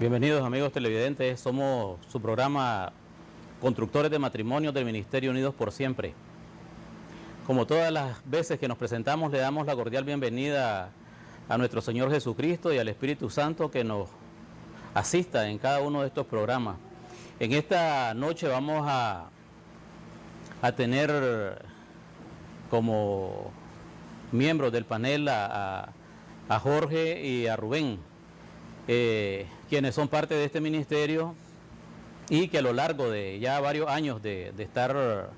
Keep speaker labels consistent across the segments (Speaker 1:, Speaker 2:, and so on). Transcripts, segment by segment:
Speaker 1: Bienvenidos amigos televidentes, somos su programa Constructores de Matrimonio del Ministerio Unidos por Siempre. Como todas las veces que nos presentamos, le damos la cordial bienvenida a nuestro Señor Jesucristo y al Espíritu Santo que nos asista en cada uno de estos programas. En esta noche vamos a tener como miembros del panel a Jorge y a Rubén, quienes son parte de este ministerio y que a lo largo de ya varios años de estar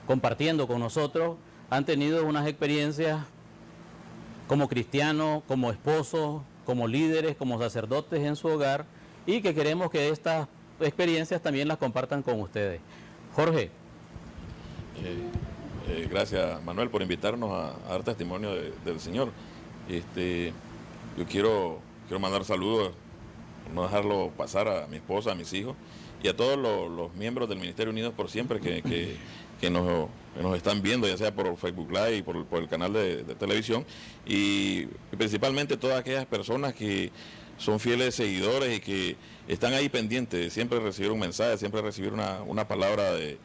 Speaker 1: compartiendo con nosotros han tenido unas experiencias como cristianos, como esposos, como líderes, como sacerdotes en su hogar, y que queremos que estas experiencias también las compartan con ustedes. Jorge.
Speaker 2: Gracias, Manuel, por invitarnos a dar testimonio del Señor. Yo quiero mandar saludos, no dejarlo pasar, a mi esposa, a mis hijos y a todos los miembros del Ministerio Unidos por Siempre que nos están viendo, ya sea por Facebook Live y por el canal de televisión, y principalmente todas aquellas personas que son fieles seguidores y que están ahí pendientes de siempre recibir un mensaje, siempre recibir una palabra de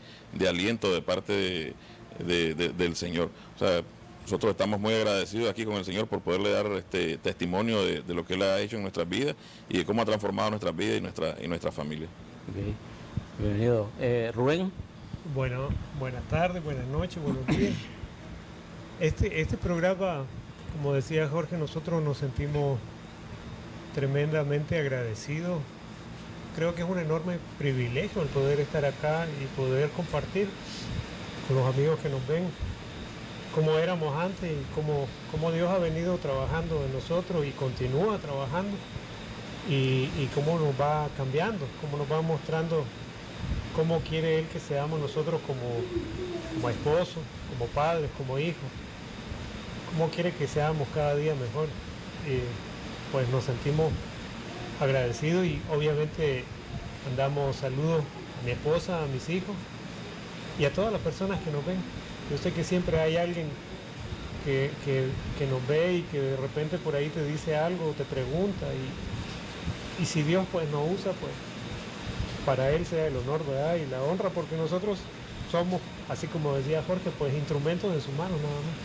Speaker 2: aliento de parte del Señor. O sea, nosotros estamos muy agradecidos aquí con el Señor por poderle dar testimonio de lo que Él ha hecho en nuestras vidas y de cómo ha transformado nuestras vidas y nuestra familia.
Speaker 1: Okay. Bienvenido. Rubén.
Speaker 3: Bueno, buenas tardes, buenas noches, buenos días. Este programa, como decía Jorge, nosotros nos sentimos tremendamente agradecidos. Creo que es un enorme privilegio el poder estar acá y poder compartir con los amigos que nos ven cómo éramos antes y cómo Dios ha venido trabajando en nosotros y continúa trabajando, y cómo nos va cambiando, cómo nos va mostrando cómo quiere Él que seamos nosotros como esposos, como padres, como hijos, cómo quiere que seamos cada día mejor. Pues nos sentimos agradecidos y obviamente mandamos saludos a mi esposa, a mis hijos y a todas las personas que nos ven. Yo sé que siempre hay alguien que nos ve y que de repente por ahí te dice algo, te pregunta, y si Dios pues nos usa, pues para Él sea el honor, ¿verdad? Y la honra, porque nosotros somos, así como decía Jorge, pues instrumentos de su mano nada más.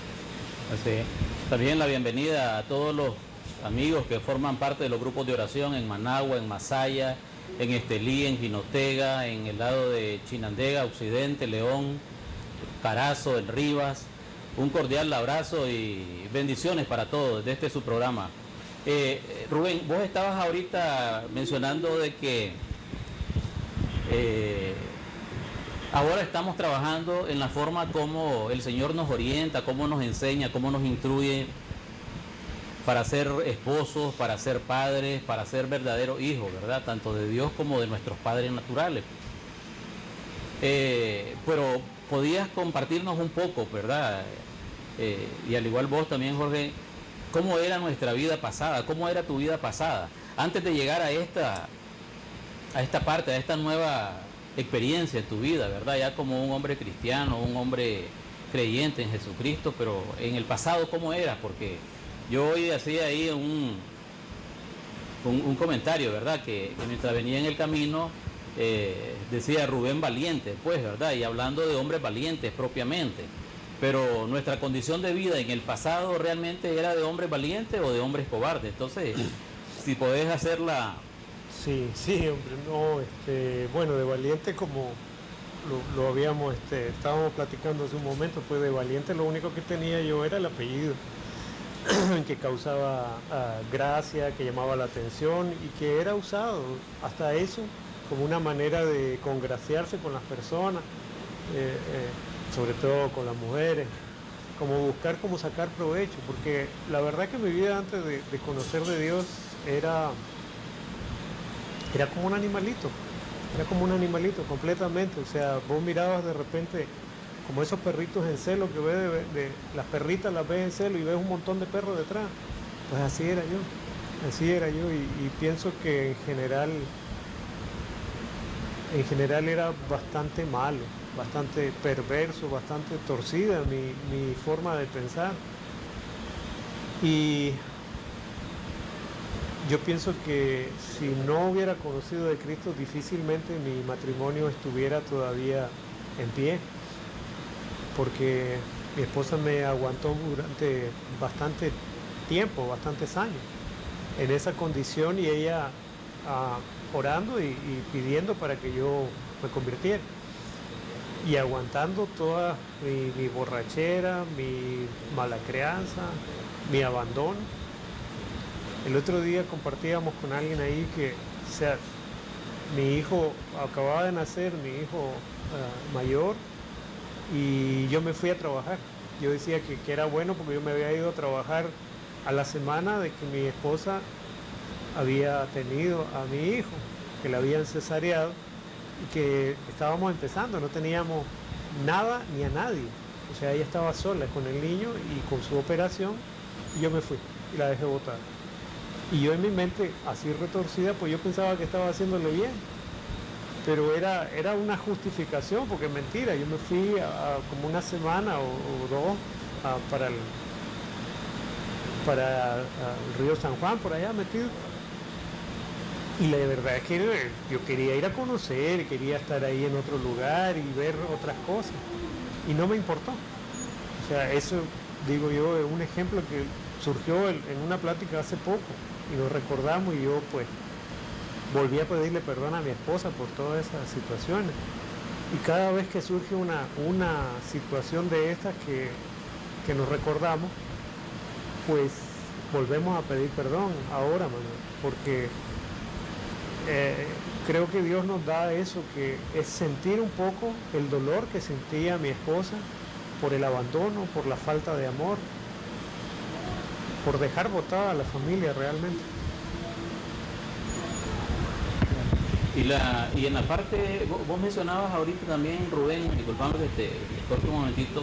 Speaker 1: Así es. También la bienvenida a todos los amigos que forman parte de los grupos de oración en Managua, en Masaya, en Estelí, en Jinotega, en el lado de Chinandega, Occidente, León, Carazo, en Rivas. Un cordial abrazo y bendiciones para todos desde su programa. Rubén, vos estabas ahorita mencionando de que ahora estamos trabajando en la forma como el Señor nos orienta, cómo nos enseña, cómo nos instruye para ser esposos, para ser padres, para ser verdaderos hijos, ¿verdad? Tanto de Dios como de nuestros padres naturales. Pero podías compartirnos un poco, ¿verdad? Y al igual vos también, Jorge, ¿cómo era nuestra vida pasada? ¿Cómo era tu vida pasada? Antes de llegar a esta parte, a esta nueva experiencia en tu vida, ¿verdad? Ya como un hombre cristiano, un hombre creyente en Jesucristo, pero en el pasado, ¿cómo era? Porque yo hoy hacía ahí un comentario, ¿verdad? Que mientras venía en el camino, decía Rubén valiente, pues, ¿verdad? Y hablando de hombres valientes propiamente. Pero nuestra condición de vida en el pasado realmente era de hombres valientes o de hombres cobardes. Entonces, si podés hacerla...
Speaker 3: Sí, hombre, no, bueno, de valiente, como lo habíamos, estábamos platicando hace un momento, pues de valiente lo único que tenía yo era el apellido, que causaba gracia, que llamaba la atención y que era usado hasta eso como una manera de congraciarse con las personas, sobre todo con las mujeres, como buscar cómo sacar provecho, porque la verdad que mi vida antes de conocer de Dios era como un animalito, completamente. O sea, vos mirabas de repente como esos perritos en celo que ves de las perritas, las ves en celo y ves un montón de perros detrás. Pues así era yo, y pienso que en general era bastante malo, bastante perverso, bastante torcida mi forma de pensar. Y yo pienso que si no hubiera conocido de Cristo, difícilmente mi matrimonio estuviera todavía en pie, porque mi esposa me aguantó durante bastante tiempo, bastantes años, en esa condición, y ella orando y pidiendo para que yo me convirtiera, y aguantando toda mi borrachera, mi mala crianza, mi abandono. El otro día compartíamos con alguien ahí que, o sea, mi hijo acababa de nacer, mi hijo mayor, y yo me fui a trabajar. Yo decía que era bueno porque yo me había ido a trabajar a la semana de que mi esposa había tenido a mi hijo, que le habían cesareado y que estábamos empezando, no teníamos nada ni a nadie. O sea, ella estaba sola con el niño y con su operación, y yo me fui y la dejé botada. Y yo en mi mente, así retorcida, pues yo pensaba que estaba haciéndole bien, pero era una justificación, porque es mentira. Yo me fui como una semana o dos para el río San Juan, por allá metido. Y la verdad es que yo quería ir a conocer, quería estar ahí en otro lugar y ver otras cosas, y no me importó. O sea, eso, digo yo, es un ejemplo que surgió en una plática hace poco, y lo recordamos, y yo pues volví a pedirle perdón a mi esposa por todas esas situaciones. Y cada vez que surge una situación de estas que nos recordamos, pues volvemos a pedir perdón ahora, Manuel, porque creo que Dios nos da eso, que es sentir un poco el dolor que sentía mi esposa por el abandono, por la falta de amor, por dejar botada a la familia realmente.
Speaker 1: Y en la parte, vos mencionabas ahorita también, Rubén, disculpame que te corto un momentito,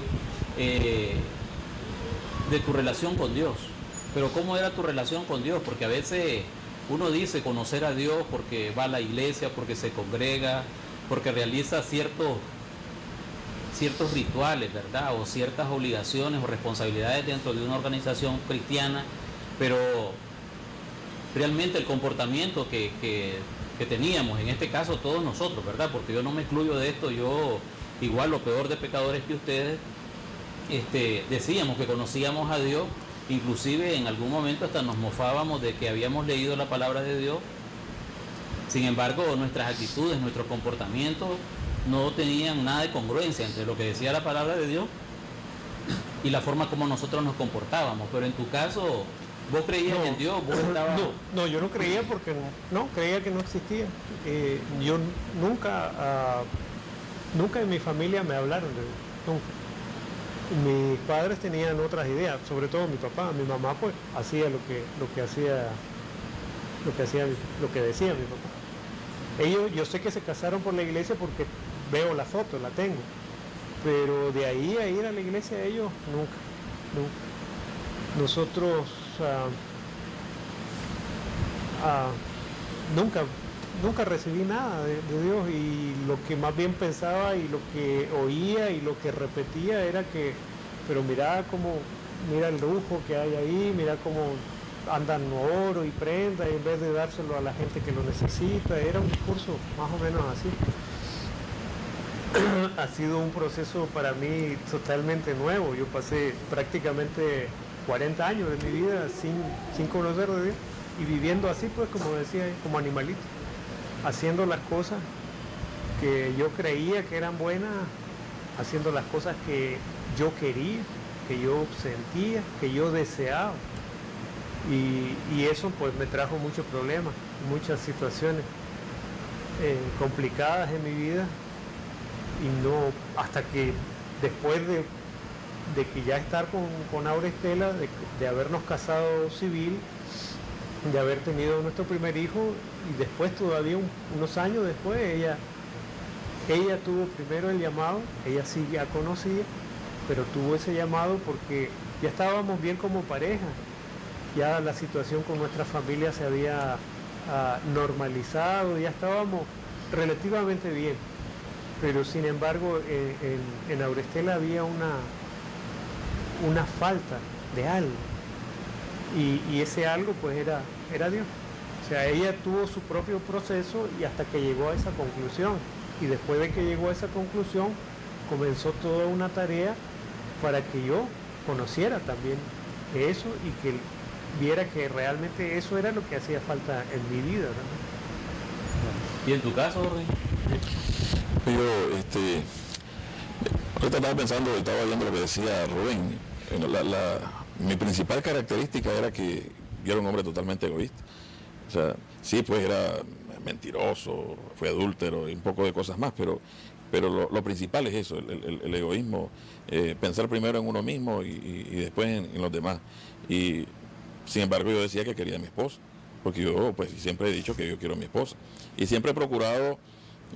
Speaker 1: de tu relación con Dios. Pero ¿cómo era tu relación con Dios? Porque a veces uno dice conocer a Dios porque va a la iglesia, porque se congrega, porque realiza ciertos rituales, ¿verdad? O ciertas obligaciones o responsabilidades dentro de una organización cristiana, pero realmente el comportamiento que teníamos, en este caso todos nosotros, ¿verdad? Porque yo no me excluyo de esto, yo igual lo peor de pecadores que ustedes, decíamos que conocíamos a Dios, inclusive en algún momento hasta nos mofábamos de que habíamos leído la palabra de Dios. Sin embargo, nuestras actitudes, nuestros comportamientos no tenían nada de congruencia entre lo que decía la palabra de Dios y la forma como nosotros nos comportábamos. Pero en tu caso, ¿vos creías en Dios? ¿Vos estabas...
Speaker 3: No, yo no creía, porque no creía que no existía. Yo nunca en mi familia me hablaron de Dios, nunca. Mis padres tenían otras ideas, sobre todo mi papá. Mi mamá pues hacía lo que decía mi papá. Ellos, yo sé que se casaron por la iglesia porque veo la foto, la tengo, pero de ahí a ir a la iglesia ellos nunca. Nosotros nunca recibí nada de Dios, y lo que más bien pensaba y lo que oía y lo que repetía era que, pero mira el lujo que hay ahí, mira cómo andan oro y prenda, y en vez de dárselo a la gente que lo necesita. Era un discurso más o menos así. Ha sido un proceso para mí totalmente nuevo. Yo pasé prácticamente 40 años de mi vida sin conocer de Dios, y viviendo así, pues, como decía, como animalito, haciendo las cosas que yo creía que eran buenas, haciendo las cosas que yo quería, que yo sentía, que yo deseaba. Y eso pues me trajo muchos problemas, muchas situaciones complicadas en mi vida, y no hasta que después de que ya estar con Aura Estela, de habernos casado civil, de haber tenido nuestro primer hijo, y después todavía unos años después ella tuvo primero el llamado. Ella sí ya conocía, pero tuvo ese llamado porque ya estábamos bien como pareja, ya la situación con nuestra familia se había normalizado, ya estábamos relativamente bien, pero sin embargo en Aura Estela había una falta de algo, y ese algo pues era Dios. sea, ella tuvo su propio proceso y hasta que llegó a esa conclusión. Y después de que llegó a esa conclusión, comenzó toda una tarea para que yo conociera también eso y que viera que realmente eso era lo que hacía falta en mi vida, ¿no?
Speaker 1: ¿Y en tu caso, Jorge?
Speaker 2: Yo, ahorita estaba pensando, estaba viendo lo que decía Rubén. Mi principal característica era que yo era un hombre totalmente egoísta. O sea, sí, pues era mentiroso, fui adúltero y un poco de cosas más, pero lo principal es eso, el egoísmo, pensar primero en uno mismo y después en los demás. Y sin embargo yo decía que quería a mi esposa, porque yo pues siempre he dicho que yo quiero a mi esposa. Y siempre he procurado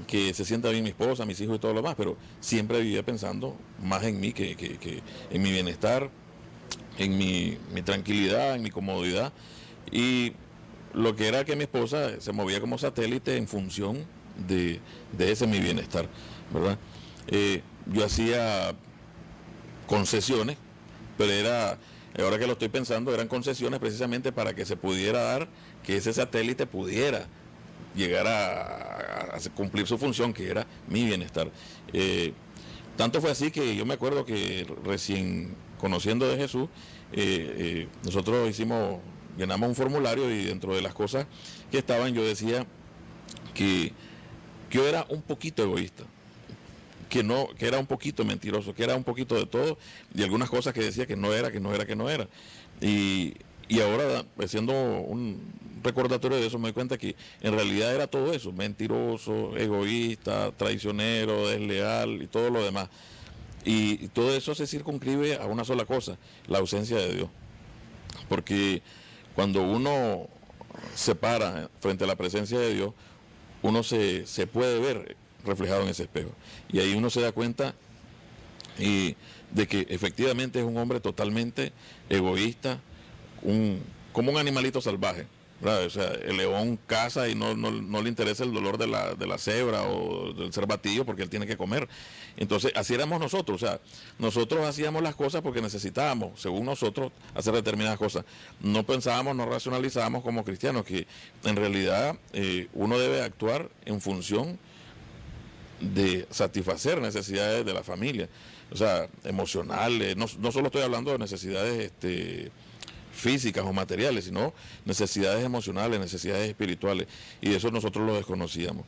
Speaker 2: que se sienta bien mi esposa, mis hijos y todo lo demás, pero siempre vivía pensando más en mí que en mi bienestar, en mi tranquilidad, en mi comodidad. Y lo que era que mi esposa se movía como satélite en función de ese mi bienestar, ¿verdad? Yo hacía concesiones, pero ahora que lo estoy pensando, eran concesiones precisamente para que se pudiera dar, que ese satélite pudiera llegar a cumplir su función, que era mi bienestar. Tanto fue así que yo me acuerdo que recién conociendo de Jesús, nosotros llenamos un formulario y dentro de las cosas que estaban yo decía que yo era un poquito egoísta, que era un poquito mentiroso, que era un poquito de todo y algunas cosas que decía que no era. Y ahora, haciendo un recordatorio de eso, me doy cuenta que en realidad era todo eso: mentiroso, egoísta, traicionero, desleal y todo lo demás. Y todo eso se circunscribe a una sola cosa: la ausencia de Dios. Porque cuando uno se para frente a la presencia de Dios, uno se puede ver reflejado en ese espejo. Y ahí uno se da cuenta de que efectivamente es un hombre totalmente egoísta, como un animalito salvaje, ¿verdad? O sea, el león caza y no le interesa el dolor de la cebra o del cervatillo porque él tiene que comer. Entonces, así éramos nosotros. O sea, nosotros hacíamos las cosas porque necesitábamos, según nosotros, hacer determinadas cosas. No pensábamos, no racionalizábamos como cristianos, que en realidad uno debe actuar en función de satisfacer necesidades de la familia, o sea, emocionales. No solo estoy hablando de necesidades físicas o materiales, sino necesidades emocionales, necesidades espirituales, y eso nosotros lo desconocíamos.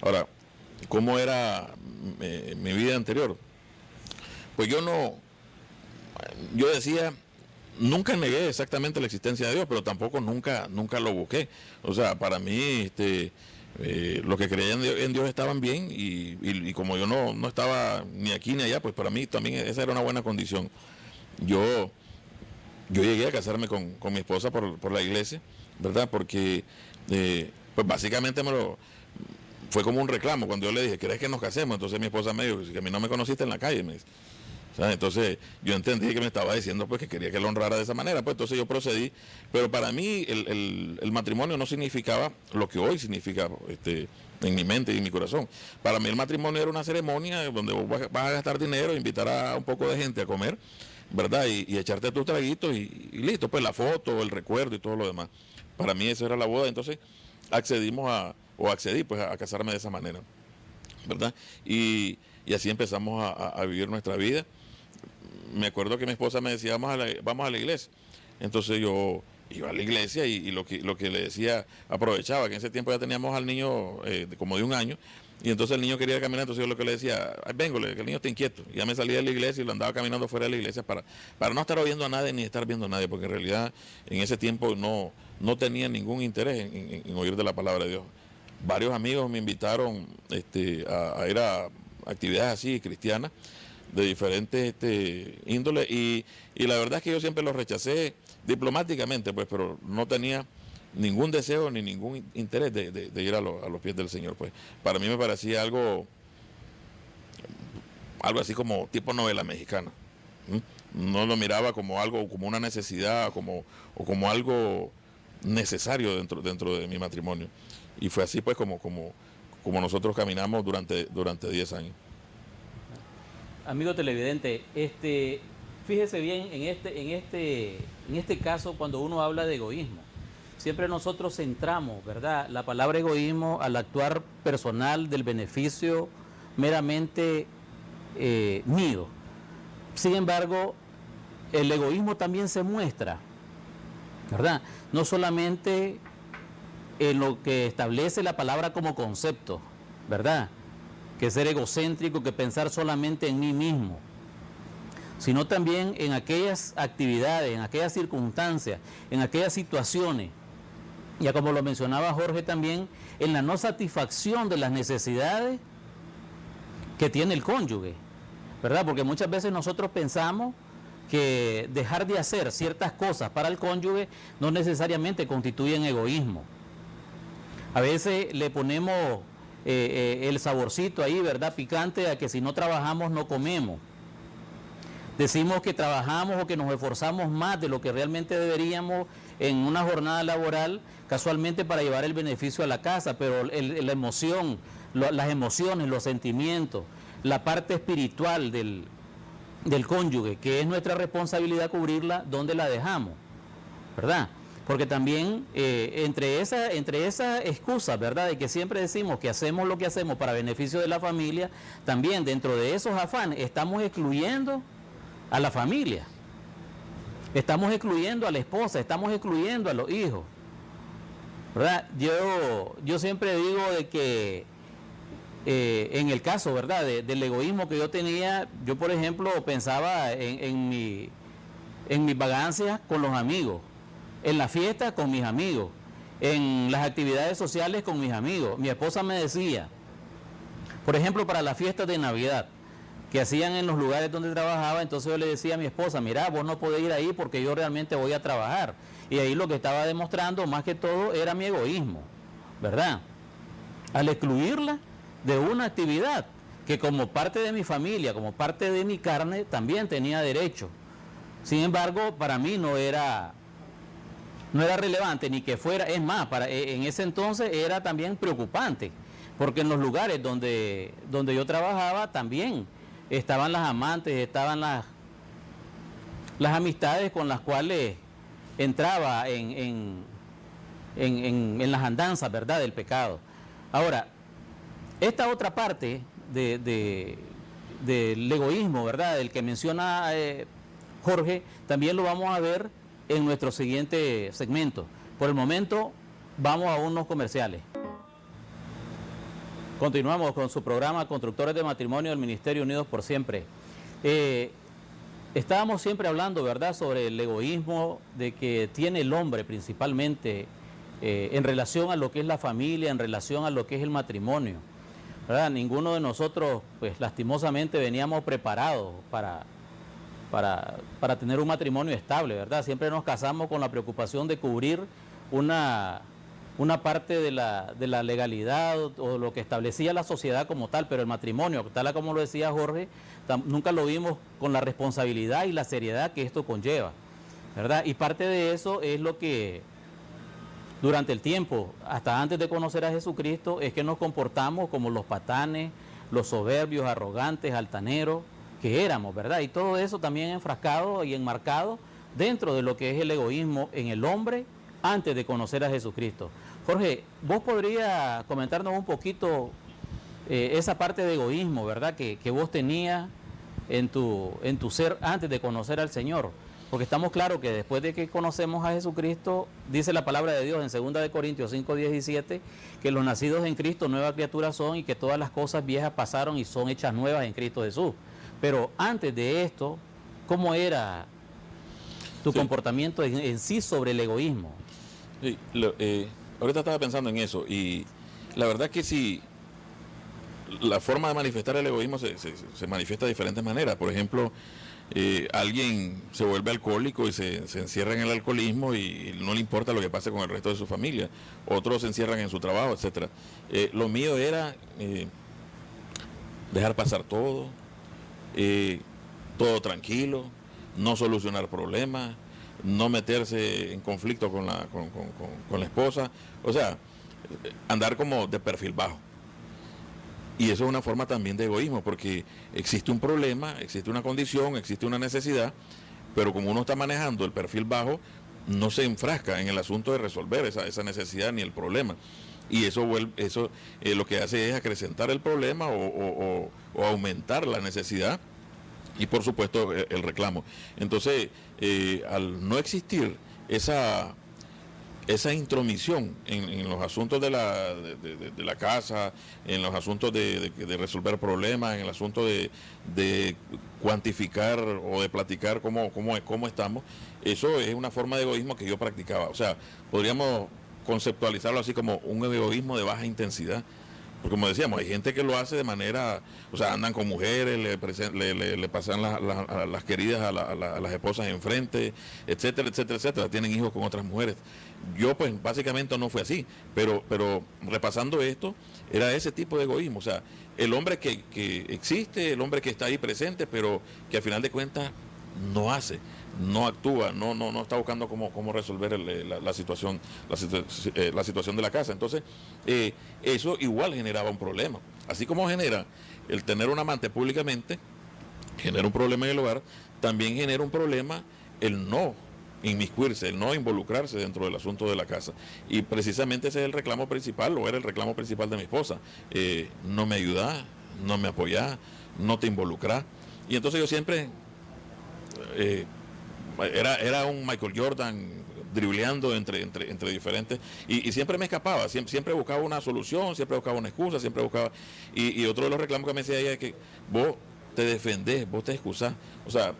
Speaker 2: Ahora, ¿cómo era mi vida anterior? Pues yo decía, nunca negué exactamente la existencia de Dios, pero tampoco nunca lo busqué. O sea, para mí los que creían en Dios estaban bien, y como yo no estaba ni aquí ni allá, pues para mí también esa era una buena condición. Yo llegué a casarme con mi esposa por la iglesia, ¿verdad? Porque pues básicamente fue como un reclamo cuando yo le dije: ¿querés que nos casemos? Entonces mi esposa me dijo: que a mí no me conociste en la calle, me dice. ¿Sabes? Entonces yo entendí que me estaba diciendo pues que quería que lo honrara de esa manera, pues entonces yo procedí. Pero para mí el matrimonio no significaba lo que hoy significa en mi mente y en mi corazón. Para mí el matrimonio era una ceremonia donde vos vas a gastar dinero, invitar a un poco de gente a comer, ¿verdad? Y echarte tus traguitos y listo, pues la foto, el recuerdo y todo lo demás. Para mí eso era la boda. Entonces accedí pues a casarme de esa manera, ¿verdad? Y así empezamos a vivir nuestra vida. Me acuerdo que mi esposa me decía: vamos a la iglesia. Entonces yo iba a la iglesia y lo que le decía, aprovechaba que en ese tiempo ya teníamos al niño como de 1 año, y entonces el niño quería caminar. Entonces yo lo que le decía: vengo, que el niño está inquieto. Y ya me salía de la iglesia y lo andaba caminando fuera de la iglesia para no estar oyendo a nadie ni estar viendo a nadie, porque en realidad en ese tiempo no tenía ningún interés en oír de la palabra de Dios. Varios amigos me invitaron a ir a actividades así cristianas de diferentes índoles, y la verdad es que yo siempre los rechacé diplomáticamente, pues, pero no tenía ningún deseo ni ningún interés de ir a los pies del Señor. Pues para mí me parecía algo así como tipo novela mexicana. No lo miraba como algo, como una necesidad, o como algo necesario dentro de mi matrimonio. Y fue así pues como nosotros caminamos durante 10 años.
Speaker 1: Amigo televidente, fíjese bien en este caso cuando uno habla de egoísmo. O siempre nosotros centramos, ¿verdad?, la palabra egoísmo al actuar personal del beneficio meramente mío. Sin embargo, el egoísmo también se muestra, ¿verdad?, no solamente en lo que establece la palabra como concepto, ¿verdad?, que ser egocéntrico, que pensar solamente en mí mismo, sino también en aquellas actividades, en aquellas circunstancias, en aquellas situaciones, ya como lo mencionaba Jorge también, en la no satisfacción de las necesidades que tiene el cónyuge, ¿verdad? Porque muchas veces nosotros pensamos que dejar de hacer ciertas cosas para el cónyuge no necesariamente constituyen egoísmo. A veces le ponemos el saborcito ahí, ¿verdad?, picante, a que si no trabajamos no comemos. Decimos que trabajamos o que nos esforzamos más de lo que realmente deberíamos en una jornada laboral, casualmente para llevar el beneficio a la casa, pero la emoción, las emociones, los sentimientos, la parte espiritual del cónyuge, que es nuestra responsabilidad cubrirla, ¿dónde la dejamos? ¿Verdad? Porque también entre esa excusa, ¿verdad?, de que siempre decimos que hacemos lo que hacemos para beneficio de la familia, también dentro de esos afanes estamos excluyendo a la familia, estamos excluyendo a la esposa, estamos excluyendo a los hijos, ¿verdad? Yo siempre digo de que en el caso, ¿verdad?, del egoísmo que yo tenía, yo por ejemplo pensaba en mis vagancias con los amigos, en la fiesta con mis amigos, en las actividades sociales con mis amigos. Mi esposa me decía, por ejemplo, para las fiestas de Navidad que hacían en los lugares donde trabajaba, entonces yo le decía a mi esposa, mira, vos no podés ir ahí porque yo realmente voy a trabajar. Y ahí lo que estaba demostrando más que todo era mi egoísmo, ¿verdad? Al excluirla de una actividad que como parte de mi familia, como parte de mi carne, también tenía derecho. Sin embargo, para mí no era relevante ni que fuera, es más, en ese entonces era también preocupante, porque en los lugares donde yo trabajaba también estaban las amantes, estaban las amistades con las cuales entraba en las andanzas, ¿verdad?, del pecado. Ahora, esta otra parte del egoísmo, ¿verdad?, del que menciona Jorge, también lo vamos a ver en nuestro siguiente segmento. Por el momento, vamos a unos comerciales. Continuamos con su programa Constructores de Matrimonio del Ministerio Unidos por Siempre. Estábamos siempre hablando, ¿verdad?, sobre el egoísmo de que tiene el hombre principalmente en relación a lo que es la familia, en relación a lo que es el matrimonio, ¿verdad? Ninguno de nosotros, pues lastimosamente, veníamos preparados para tener un matrimonio estable, ¿verdad? Siempre nos casamos con la preocupación de cubrir una parte de la legalidad o lo que establecía la sociedad como tal, pero el matrimonio, tal como lo decía Jorge, nunca lo vimos con la responsabilidad y la seriedad que esto conlleva, ¿verdad? Y parte de eso es lo que durante el tiempo, hasta antes de conocer a Jesucristo, es que nos comportamos como los patanes, los soberbios, arrogantes, altaneros, que éramos, ¿verdad? Y todo eso también enfrascado y enmarcado dentro de lo que es el egoísmo en el hombre antes de conocer a Jesucristo. Jorge, vos podrías comentarnos un poquito esa parte de egoísmo, ¿verdad?, que vos tenías en tu ser antes de conocer al Señor. Porque estamos claros que después de que conocemos a Jesucristo, dice la palabra de Dios en 2 Corintios 5:17, que los nacidos en Cristo nuevas criaturas son y que todas las cosas viejas pasaron y son hechas nuevas en Cristo Jesús. Pero antes de esto, ¿cómo era tu comportamiento en sí sobre el egoísmo?
Speaker 2: Sí, ahorita estaba pensando en eso y la verdad que sí, la forma de manifestar el egoísmo se manifiesta de diferentes maneras. Por ejemplo, alguien se vuelve alcohólico y se encierra en el alcoholismo y no le importa lo que pase con el resto de su familia. Otros se encierran en su trabajo, etcétera. Lo mío era dejar pasar todo, todo tranquilo, no solucionar problemas, no meterse en conflicto con la esposa, o sea, andar como de perfil bajo. Y eso es una forma también de egoísmo, porque existe un problema, existe una condición, existe una necesidad, pero como uno está manejando el perfil bajo, no se enfrasca en el asunto de resolver esa necesidad ni el problema. Y eso lo que hace es acrecentar el problema o aumentar la necesidad y por supuesto el reclamo. Entonces, al no existir esa intromisión en los asuntos de la casa, en los asuntos de resolver problemas, en el asunto de cuantificar o de platicar cómo estamos, eso es una forma de egoísmo que yo practicaba. O sea, podríamos conceptualizarlo así como un egoísmo de baja intensidad. Porque como decíamos, hay gente que lo hace de manera, o sea, andan con mujeres, le pasan las queridas a las esposas enfrente, etcétera, etcétera, etcétera, tienen hijos con otras mujeres. Yo pues básicamente no fue así, pero repasando esto, era ese tipo de egoísmo, o sea, el hombre que existe, el hombre que está ahí presente, pero que al final de cuentas no hace, no actúa, no está buscando cómo resolver la situación de la casa. Entonces, eso igual generaba un problema. Así como genera el tener un amante públicamente, genera un problema en el hogar, también genera un problema el no inmiscuirse, el no involucrarse dentro del asunto de la casa. Y precisamente ese es el reclamo principal, o era el reclamo principal de mi esposa. No me ayudás, no me apoyás, no te involucrás. Y entonces yo siempre... Era un Michael Jordan dribleando entre diferentes, y siempre me escapaba, siempre buscaba una solución, siempre buscaba una excusa, siempre buscaba, y otro de los reclamos que me decía ella es que vos te defendés, vos te excusás, o sea,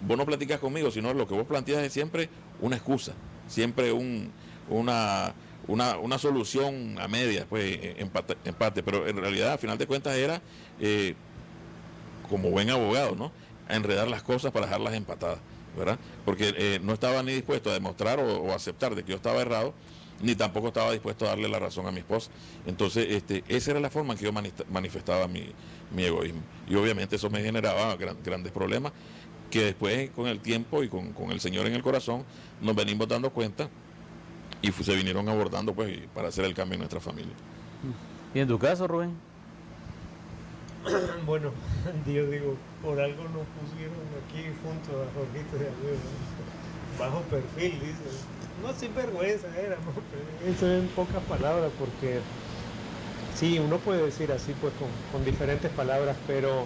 Speaker 2: vos no platicás conmigo, sino lo que vos planteás es siempre una excusa, siempre una solución a medias, pues empate, pero en realidad, al final de cuentas, era como buen abogado, ¿no?, a enredar las cosas para dejarlas empatadas, ¿verdad? Porque no estaba ni dispuesto a demostrar o aceptar de que yo estaba errado, ni tampoco estaba dispuesto a darle la razón a mi esposa. Entonces, esa era la forma en que yo manifestaba mi egoísmo. Y obviamente eso me generaba grandes problemas, que después, con el tiempo y con el Señor en el corazón, nos venimos dando cuenta y se vinieron abordando, pues, para hacer el cambio en nuestra familia.
Speaker 1: ¿Y en tu caso, Rubén?
Speaker 3: Bueno, yo digo, por algo nos pusieron aquí junto a Jorgito de Abreu, ¿no? Bajo perfil, dice. No, sin vergüenza era, ¿no? Eso en pocas palabras, porque sí, uno puede decir así, pues con diferentes palabras, pero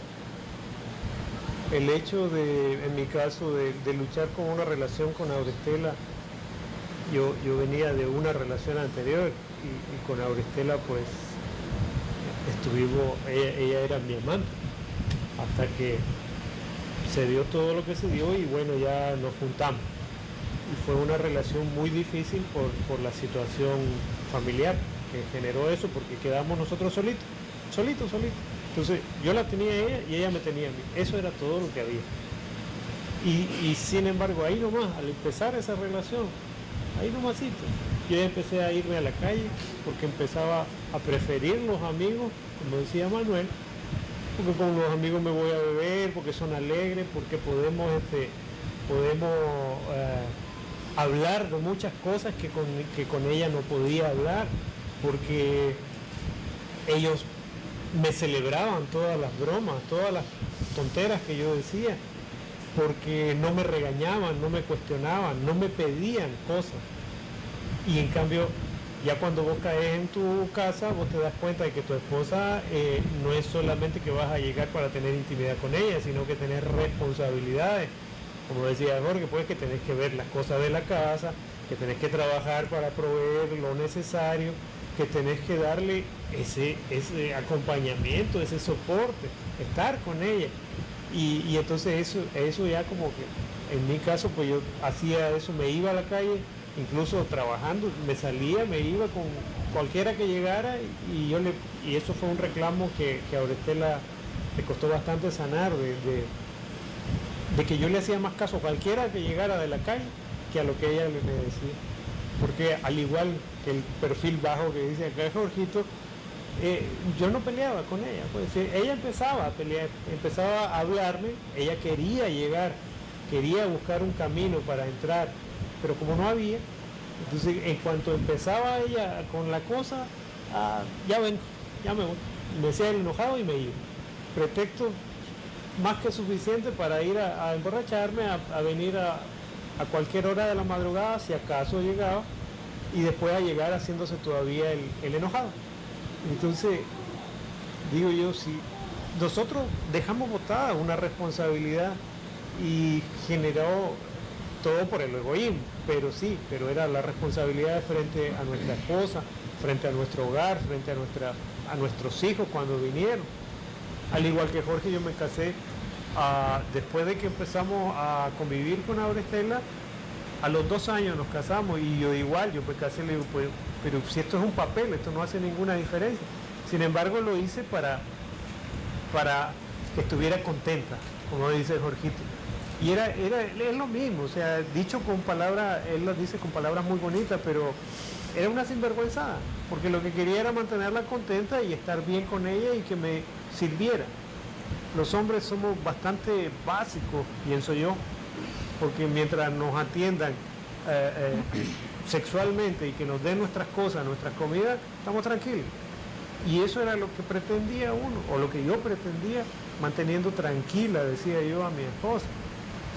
Speaker 3: el hecho de, en mi caso, de luchar con una relación con Auristela, yo venía de una relación anterior y con Auristela, pues, ella era mi amante, hasta que se dio todo lo que se dio y bueno, ya nos juntamos. Y fue una relación muy difícil por la situación familiar que generó eso, porque quedamos nosotros solitos. Entonces yo la tenía a ella y ella me tenía a mí. Eso era todo lo que había. Y sin embargo, ahí nomás, al empezar esa relación, ahí nomásito, yo ya empecé a irme a la calle porque empezaba a preferir los amigos, como decía Manuel, porque con los amigos me voy a beber, porque son alegres, porque podemos hablar de muchas cosas que con ella no podía hablar, porque ellos me celebraban todas las bromas, todas las tonteras que yo decía, porque no me regañaban, no me cuestionaban, no me pedían cosas. Y en cambio, ya cuando vos caes en tu casa, vos te das cuenta de que tu esposa no es solamente que vas a llegar para tener intimidad con ella, sino que tenés responsabilidades. Como decía Jorge, pues que tenés que ver las cosas de la casa, que tenés que trabajar para proveer lo necesario, que tenés que darle ese acompañamiento, ese soporte, estar con ella. Y entonces eso ya como que, en mi caso, pues yo hacía eso, me iba a la calle, incluso trabajando, me iba con cualquiera que llegara y eso fue un reclamo que a Auristela le costó bastante sanar, de que yo le hacía más caso a cualquiera que llegara de la calle que a lo que ella me decía. Porque al igual que el perfil bajo que dice acá Jorgito, yo no peleaba con ella, pues ella empezaba a pelear, empezaba a hablarme, ella quería llegar, quería buscar un camino para entrar, pero como no había, entonces en cuanto empezaba ella con la cosa, ya vengo, ya me voy, me decía el enojado y me iba. Pretexto más que suficiente para ir a emborracharme, a venir a cualquier hora de la madrugada, si acaso llegaba, y después a llegar haciéndose todavía el enojado. Entonces, digo yo, si nosotros dejamos botada una responsabilidad y generó todo por el egoísmo, pero era la responsabilidad frente a nuestra esposa, frente a nuestro hogar, frente a nuestros hijos cuando vinieron. Al igual que Jorge, yo me casé después de que empezamos a convivir con Aura Estela. A los 2 años nos casamos y yo igual, yo me casé, le digo, pues, pero si esto es un papel, esto no hace ninguna diferencia. Sin embargo, lo hice para que estuviera contenta, como dice Jorgito. Y es lo mismo, o sea, dicho con palabras, él lo dice con palabras muy bonitas, pero era una sinvergüenzada, porque lo que quería era mantenerla contenta y estar bien con ella y que me sirviera. Los hombres somos bastante básicos, pienso yo, porque mientras nos atiendan sexualmente y que nos den nuestras cosas, nuestras comidas, estamos tranquilos. Y eso era lo que pretendía uno, o lo que yo pretendía, manteniendo tranquila, decía yo, a mi esposa,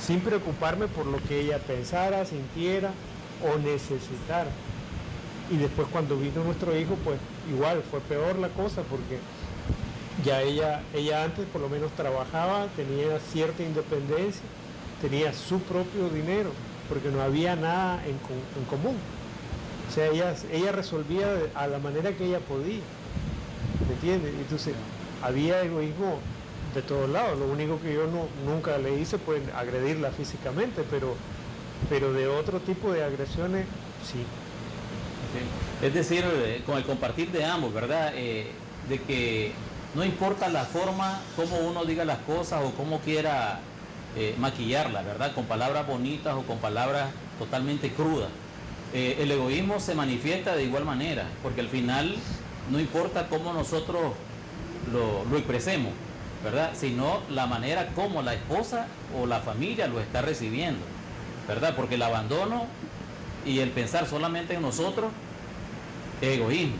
Speaker 3: sin preocuparme por lo que ella pensara, sintiera o necesitara. Y después cuando vino nuestro hijo, pues igual fue peor la cosa, porque ya ella antes por lo menos trabajaba, tenía cierta independencia, tenía su propio dinero, porque no había nada en común. O sea, ella resolvía a la manera que ella podía, ¿me entiendes? Entonces, había egoísmo de todos lados. Lo único que yo nunca le hice fue agredirla físicamente, pero de otro tipo de agresiones, sí.
Speaker 1: Es decir, con el compartir de ambos, ¿verdad? De que no importa la forma, cómo uno diga las cosas o cómo quiera maquillarlas, ¿verdad? Con palabras bonitas o con palabras totalmente crudas. El egoísmo se manifiesta de igual manera, porque al final no importa cómo nosotros lo expresemos, ¿verdad? Sino la manera como la esposa o la familia lo está recibiendo, ¿verdad? Porque el abandono y el pensar solamente en nosotros es egoísmo.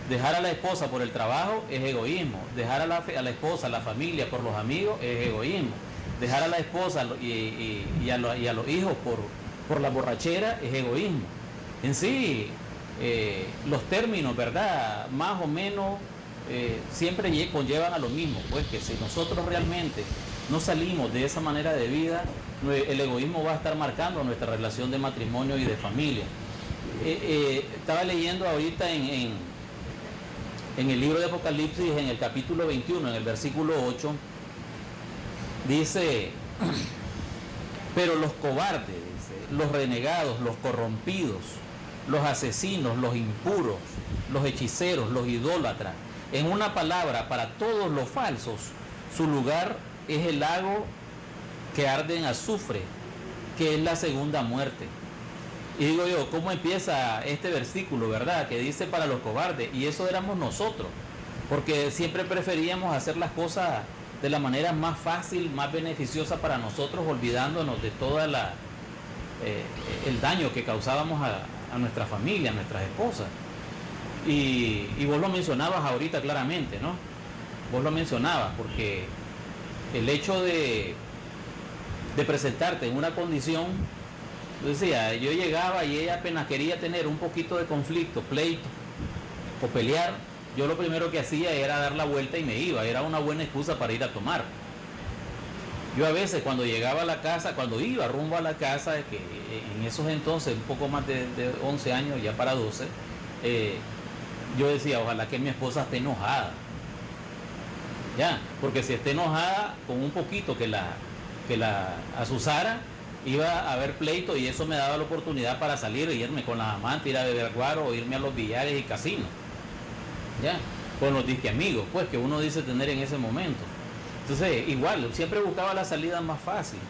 Speaker 1: Dejar a la esposa por el trabajo es egoísmo. Dejar a la esposa, a la familia por los amigos es egoísmo. Dejar a la esposa y a los hijos por la borrachera es egoísmo. En sí, los términos, ¿verdad? Más o menos siempre conllevan a lo mismo, pues que si nosotros realmente no salimos de esa manera de vida, el egoísmo va a estar marcando nuestra relación de matrimonio y de familia. Estaba leyendo ahorita en el libro de Apocalipsis, en el capítulo 21, en el versículo 8, dice, pero los cobardes, dice, los renegados, los corrompidos, los asesinos, los impuros, los hechiceros, los idólatras, en una palabra, para todos los falsos, su lugar es el lago que arde en azufre, que es la segunda muerte. Y digo yo, ¿cómo empieza este versículo, verdad? Que dice para los cobardes, y eso éramos nosotros, porque siempre preferíamos hacer las cosas de la manera más fácil, más beneficiosa para nosotros, olvidándonos de toda el daño que causábamos a nuestra familia, a nuestras esposas. Y vos lo mencionabas ahorita claramente, ¿no? Vos lo mencionabas, porque el hecho de presentarte en una condición, decía, yo llegaba y ella apenas quería tener un poquito de conflicto, pleito o pelear, yo lo primero que hacía era dar la vuelta y me iba, era una buena excusa para ir a tomar. Yo a veces cuando llegaba a la casa, cuando iba rumbo a la casa, que en esos entonces, un poco más de 11 años, ya para 12, yo decía, ojalá que mi esposa esté enojada. Ya, porque si esté enojada, con un poquito que la azuzara, iba a haber pleito y eso me daba la oportunidad para salir e irme con las amantes, ir a beber guaro o irme a los billares y casinos. Ya, con los disque amigos, pues, que uno dice tener en ese momento. Entonces, igual, siempre buscaba la salida más fácil.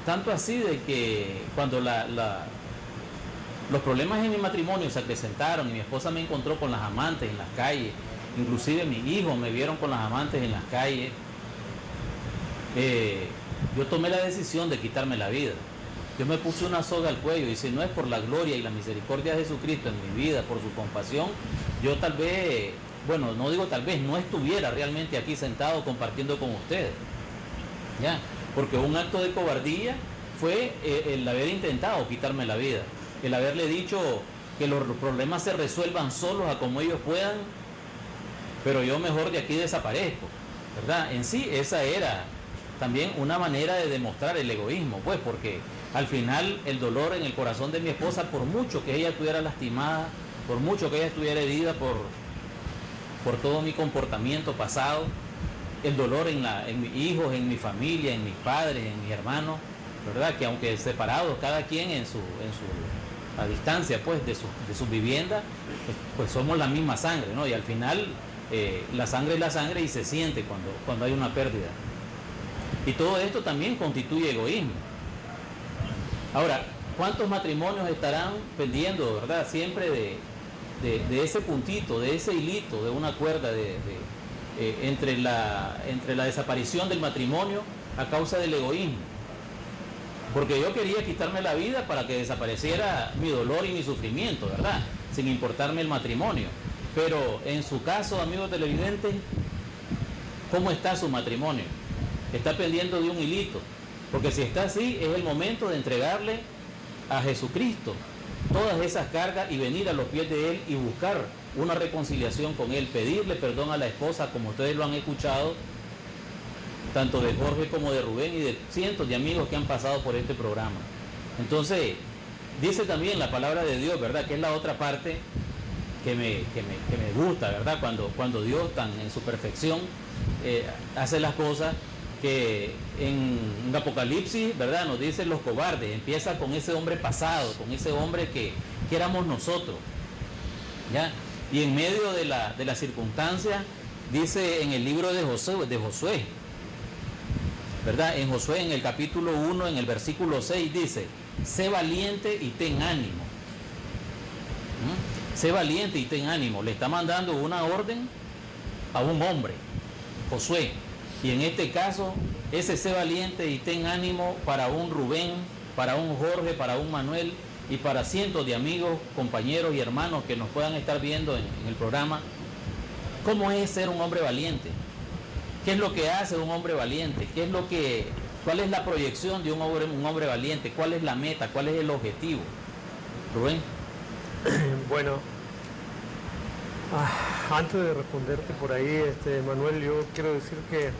Speaker 1: Tanto así de que cuando los problemas en mi matrimonio se acrecentaron y mi esposa me encontró con las amantes en las calles, inclusive mis hijos me vieron con las amantes en las calles, yo tomé la decisión de quitarme la vida. Yo me puse una soga al cuello y si no es por la gloria y la misericordia de Jesucristo en mi vida, por su compasión, yo tal vez, bueno, no digo tal vez, no estuviera realmente aquí sentado compartiendo con ustedes. ¿Ya? Porque un acto de cobardía fue el haber intentado quitarme la vida, el haberle dicho que los problemas se resuelvan solos a como ellos puedan, pero yo mejor de aquí desaparezco, ¿verdad? En sí, esa era también una manera de demostrar el egoísmo, pues, porque al final el dolor en el corazón de mi esposa, por mucho que ella estuviera lastimada, por mucho que ella estuviera herida por todo mi comportamiento pasado, el dolor en mis hijos, en mi familia, en mis padres, en mis hermanos, ¿verdad? Que aunque separados cada quien a distancia, pues, de su vivienda, pues somos la misma sangre, ¿no? Y al final la sangre es la sangre y se siente cuando hay una pérdida. Y todo esto también constituye egoísmo. Ahora, ¿cuántos matrimonios estarán pendiendo, verdad? Siempre de ese puntito, de ese hilito, de una cuerda entre la desaparición del matrimonio a causa del egoísmo? Porque yo quería quitarme la vida para que desapareciera mi dolor y mi sufrimiento, ¿verdad? Sin importarme el matrimonio. Pero en su caso, amigos televidentes, ¿cómo está su matrimonio? Está pendiendo de un hilito. Porque si está así, es el momento de entregarle a Jesucristo todas esas cargas y venir a los pies de Él y buscar una reconciliación con Él, pedirle perdón a la esposa, como ustedes lo han escuchado, tanto de Jorge como de Rubén y de cientos de amigos que han pasado por este programa. Entonces, dice también la palabra de Dios, ¿verdad? Que es la otra parte que me gusta, ¿verdad? Cuando Dios, tan en su perfección, hace las cosas, que en Apocalipsis, ¿verdad? Nos dicen los cobardes, empieza con ese hombre pasado, con ese hombre que éramos nosotros, ¿ya? Y en medio de la circunstancia, dice en el libro de Josué, ¿verdad? En Josué, en el capítulo 1, en el versículo 6, dice: sé valiente y ten ánimo. Sé valiente y ten ánimo. Le está mandando una orden a un hombre, Josué. Y en este caso, ese sé valiente y ten ánimo para un Rubén, para un Jorge, para un Manuel y para cientos de amigos, compañeros y hermanos que nos puedan estar viendo en el programa. ¿Cómo es ser un hombre valiente? ¿Qué es lo que hace un hombre valiente? ¿Cuál es la proyección de un hombre valiente? ¿Cuál es la meta? ¿Cuál es el objetivo? Rubén.
Speaker 3: Bueno, antes de responderte por ahí, Manuel, yo quiero decir que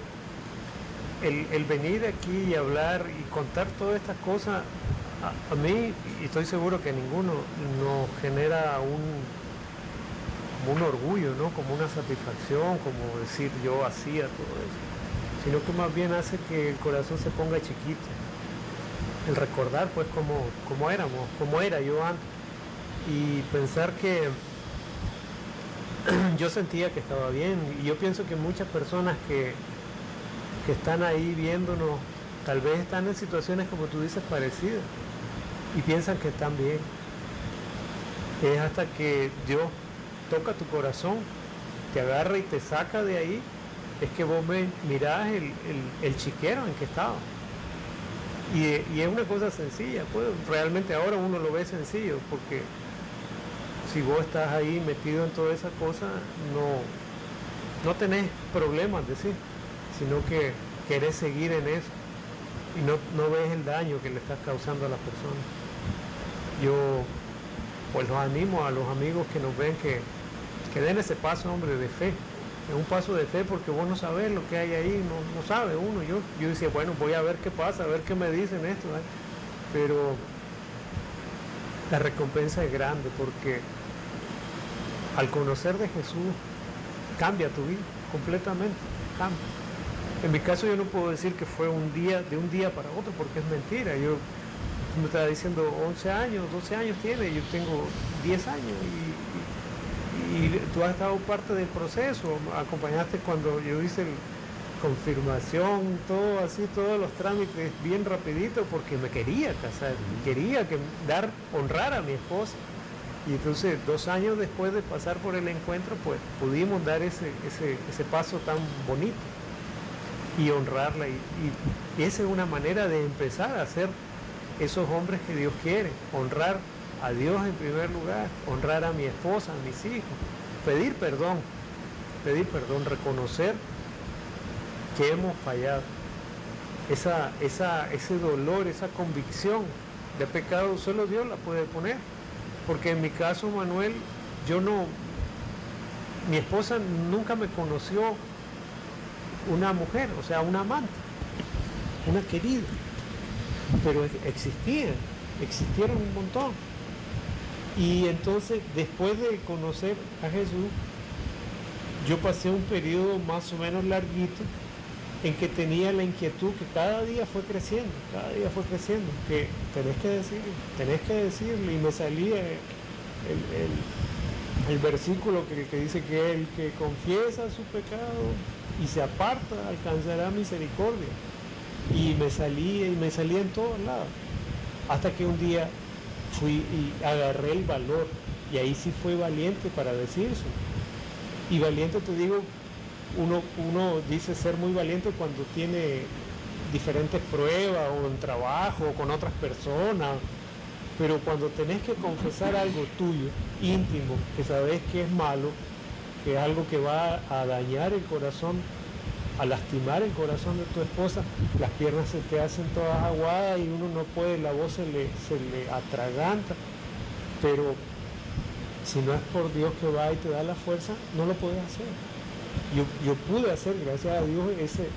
Speaker 3: el venir aquí y hablar y contar todas estas cosas, a mí, y estoy seguro que a ninguno, nos genera como un orgullo, ¿no? Como una satisfacción, como decir yo hacía todo eso, sino que más bien hace que el corazón se ponga chiquito, el recordar pues cómo éramos, cómo era yo antes, y pensar que yo sentía que estaba bien, y yo pienso que muchas personas que están ahí viéndonos, tal vez están en situaciones, como tú dices, parecidas, y piensan que están bien. Es hasta que Dios toca tu corazón, te agarra y te saca de ahí, es que vos mirás el chiquero en que estaba. Y es una cosa sencilla, pues realmente ahora uno lo ve sencillo, porque si vos estás ahí metido en toda esa cosa, no tenés problemas, decir, sino que querés seguir en eso y no ves el daño que le estás causando a las personas. Yo pues los animo a los amigos que nos ven que den ese paso, hombre, de fe. Es un paso de fe porque vos no sabés lo que hay ahí, no sabe uno. Yo decía, bueno, voy a ver qué pasa, a ver qué me dicen esto, ¿eh? Pero la recompensa es grande porque al conocer de Jesús cambia tu vida completamente, cambia. En mi caso yo no puedo decir que fue de un día para otro, porque es mentira. Yo me estaba diciendo 11 años, 12 años tiene, yo tengo 10 años y tú has estado parte del proceso, acompañaste cuando yo hice confirmación, todo así, todos los trámites bien rapidito, porque me quería casar, quería honrar a mi esposa. Y entonces 2 años después de pasar por el encuentro, pues pudimos dar ese paso tan bonito y honrarla. Y esa es una manera de empezar a ser esos hombres que Dios quiere, honrar a Dios en primer lugar, honrar a mi esposa, a mis hijos, pedir perdón, reconocer que hemos fallado ese dolor, esa convicción de pecado, solo Dios la puede poner. Porque en mi caso, Manuel, mi esposa nunca me conoció una mujer, o sea, una amante, una querida, pero existieron un montón. Y entonces, después de conocer a Jesús, yo pasé un periodo más o menos larguito en que tenía la inquietud que cada día fue creciendo, que tenés que decirle, y me salía el versículo que dice que el que confiesa su pecado y se aparta alcanzará misericordia, y me salía en todos lados, hasta que un día fui y agarré el valor, y ahí sí fue valiente para decirse. Y valiente, te digo, uno dice ser muy valiente cuando tiene diferentes pruebas, o en trabajo, o con otras personas, pero cuando tenés que confesar algo tuyo, íntimo, que sabés que es malo, que es algo que va a dañar el corazón, a lastimar el corazón de tu esposa, las piernas se te hacen todas aguadas y uno no puede, la voz se le atraganta, pero si no es por Dios que va y te da la fuerza, no lo puedes hacer. Yo pude hacer, gracias a Dios,